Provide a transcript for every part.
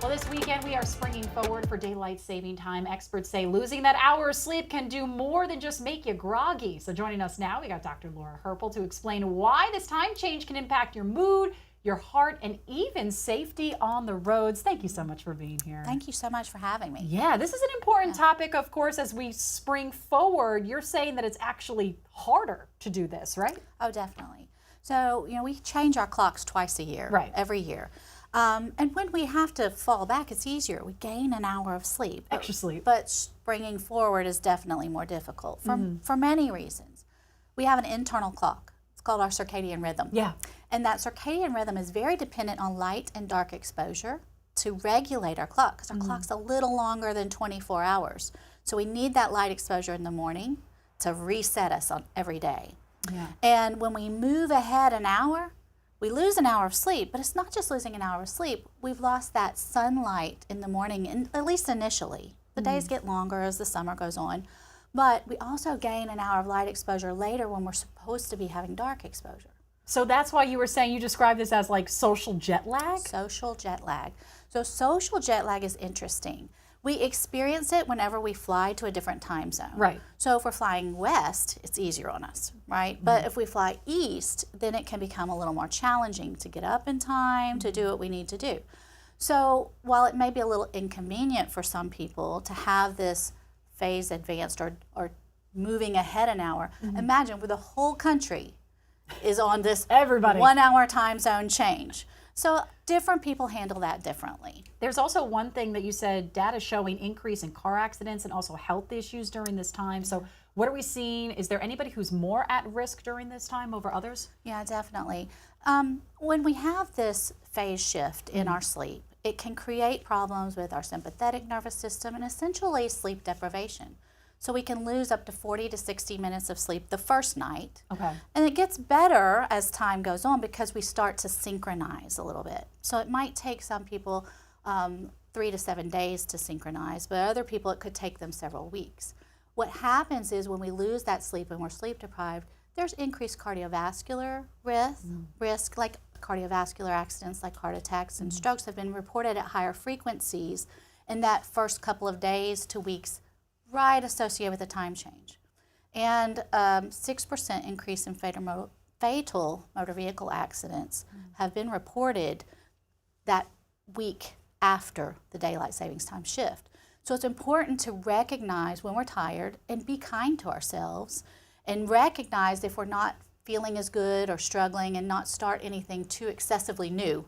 Well, this weekend we are springing forward for daylight saving time. Experts say losing that hour of sleep can do more than just make you groggy. So joining us now, we got Dr. Laura Herpel to explain why this time change can impact your mood, your heart, and even safety on the roads. Thank you so much for being here. Thank you so much for having me. Yeah, this is an important topic, of course, as we spring forward. You're saying that it's actually harder to do this, right? Oh, definitely. So, we change our clocks twice a year, Right. every year. And when we have to fall back, it's easier. We gain an hour of sleep. Extra sleep. But springing forward is definitely more difficult for many reasons. We have an internal clock. It's called our circadian rhythm. Yeah. And that circadian rhythm is very dependent on light and dark exposure to regulate our clock, because our clock's a little longer than 24 hours. So we need that light exposure in the morning to reset us on every day. Yeah. And when we move ahead an hour, we lose an hour of sleep, but it's not just losing an hour of sleep. We've lost that sunlight in the morning, and at least initially. The days get longer as the summer goes on, but we also gain an hour of light exposure later when we're supposed to be having dark exposure. So that's why you were saying, you described this as like social jet lag? Social jet lag. So social jet lag is interesting. We experience it whenever we fly to a different time zone. Right. So if we're flying west, it's easier on us, right? But if we fly east, then it can become a little more challenging to get up in time, to do what we need to do. So while it may be a little inconvenient for some people to have this phase advanced or moving ahead an hour, imagine where the whole country is on this Everybody. 1 hour time zone change. So different people handle that differently. There's also one thing that you said, data showing increase in car accidents and also health issues during this time. So what are we seeing? Is there anybody who's more at risk during this time over others? Yeah, definitely. When we have this phase shift in our sleep, it can create problems with our sympathetic nervous system and essentially sleep deprivation. So we can lose up to 40 to 60 minutes of sleep the first night. Okay. And it gets better as time goes on because we start to synchronize a little bit. So it might take some people 3 to 7 days to synchronize, but other people it could take them several weeks. What happens is when we lose that sleep and we're sleep deprived, there's increased cardiovascular risk, like cardiovascular accidents like heart attacks and strokes have been reported at higher frequencies in that first couple of days to weeks, right associated with the time change. And 6% increase in fatal motor vehicle accidents have been reported that week after the daylight savings time shift. So it's important to recognize when we're tired and be kind to ourselves and recognize if we're not feeling as good or struggling and not start anything too excessively new,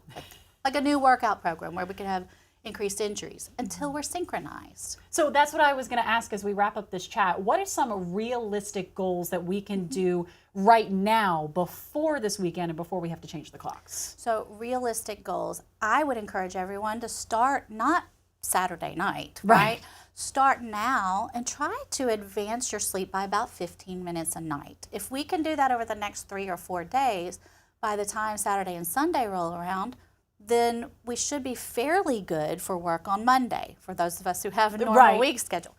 like a new workout program where we could have increased injuries until we're synchronized. So that's what I was going to ask as we wrap up this chat. What are some realistic goals that we can do right now before this weekend and before we have to change the clocks? So realistic goals, I would encourage everyone to start not Saturday night, right? Start now and try to advance your sleep by about 15 minutes a night. If we can do that over the next 3 or 4 days, by the time Saturday and Sunday roll around, then we should be fairly good for work on Monday, for those of us who have a normal week schedule.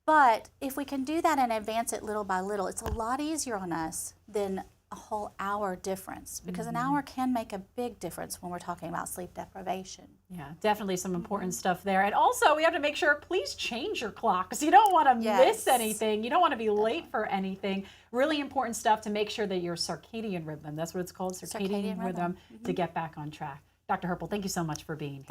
But if we can do that and advance it little by little, it's a lot easier on us than a whole hour difference, because an hour can make a big difference when we're talking about sleep deprivation. Yeah, definitely some important stuff there. And also we have to make sure, please change your clocks. You don't want to miss anything. You don't want to be late for anything. Really important stuff to make sure that your circadian rhythm, that's what it's called, circadian rhythm, to get back on track. Dr. Herpel, thank you so much for being here.